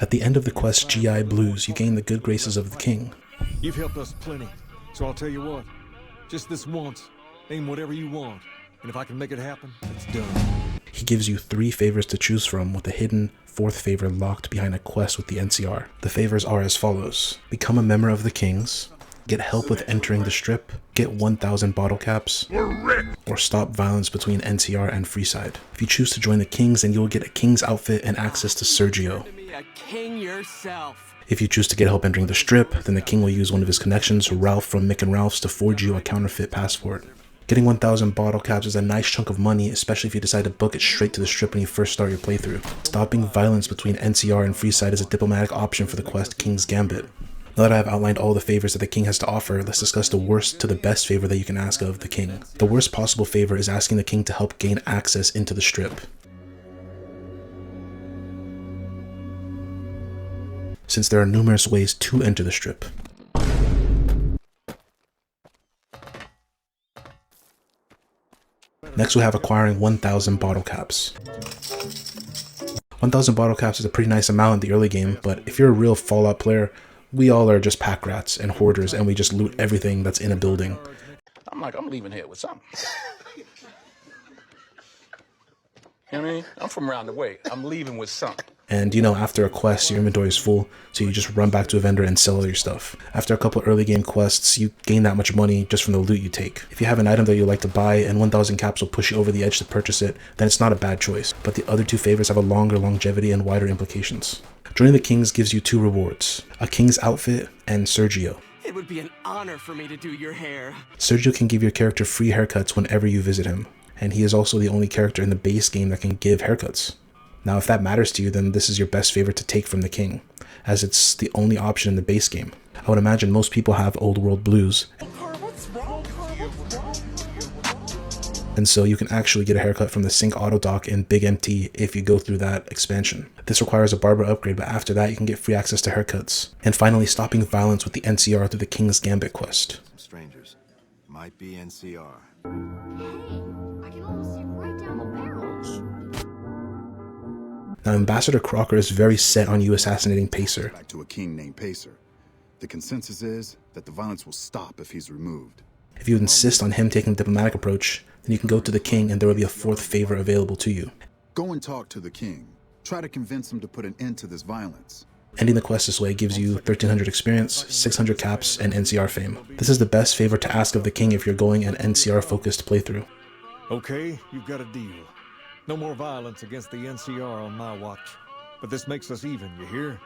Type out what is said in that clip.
At the end of the quest GI Blues, you gain the good graces of the king. You've helped us plenty, so I'll tell you what. Just this once, aim whatever you want, and if I can make it happen, it's done. He gives you 3 favors to choose from, with a hidden 4th favor locked behind a quest with the NCR. The favors are as follows: become a member of the Kings, get help with entering the strip, get 1,000 bottle caps, or stop violence between NCR and Freeside. If you choose to join the Kings, then you will get a King's outfit and access to Sergio. A king yourself. If you choose to get help entering the strip, then the King will use one of his connections, Ralph from Mick and Ralph's, to forge you a counterfeit passport. Getting 1,000 bottle caps is a nice chunk of money, especially if you decide to book it straight to the strip when you first start your playthrough. Stopping violence between NCR and Freeside is a diplomatic option for the quest King's Gambit. Now that I have outlined all the favors that the king has to offer, let's discuss the worst to the best favor that you can ask of the king. The worst possible favor is asking the king to help gain access into the strip. Since there are numerous ways to enter the strip. Next we have acquiring 1,000 bottle caps. 1,000 bottle caps is a pretty nice amount in the early game, but if you're a real Fallout player, we all are just pack rats and hoarders, and we just loot everything that's in a building. I'm leaving here with something. You know what I mean? I'm from around the way. I'm leaving with something. And you know, after a quest, your inventory is full, so you just run back to a vendor and sell all your stuff. After a couple early game quests, you gain that much money just from the loot you take. If you have an item that you like to buy and 1,000 caps will push you over the edge to purchase it, then it's not a bad choice. But the other 2 favors have a longer longevity and wider implications. Joining the Kings gives you 2 rewards, a King's outfit and Sergio. It would be an honor for me to do your hair. Sergio can give your character free haircuts whenever you visit him, and he is also the only character in the base game that can give haircuts. Now, if that matters to you, then this is your best favor to take from the king, as it's the only option in the base game. I would imagine most people have Old World Blues, and so you can actually get a haircut from the Sync Auto Dock in Big MT if you go through that expansion. This requires a barber upgrade, but after that you can get free access to haircuts. And finally, stopping violence with the NCR through the King's Gambit quest. Strangers. Might be NCR. Hey, I can almost see right down the barrel. Now, Ambassador Crocker is very set on you assassinating Pacer. Back to a king named Pacer. The consensus is that the violence will stop if he's removed. If you insist on him taking the diplomatic approach, then you can go to the king and there will be a 4th favor available to you. Go and talk to the king. Try to convince him to put an end to this violence. Ending the quest this way gives you 1,300 experience, 600 caps, and NCR fame. This is the best favor to ask of the king if you're going an NCR-focused playthrough. Okay, you've got a deal. No more violence against the NCR on my watch. But this makes us even, you hear?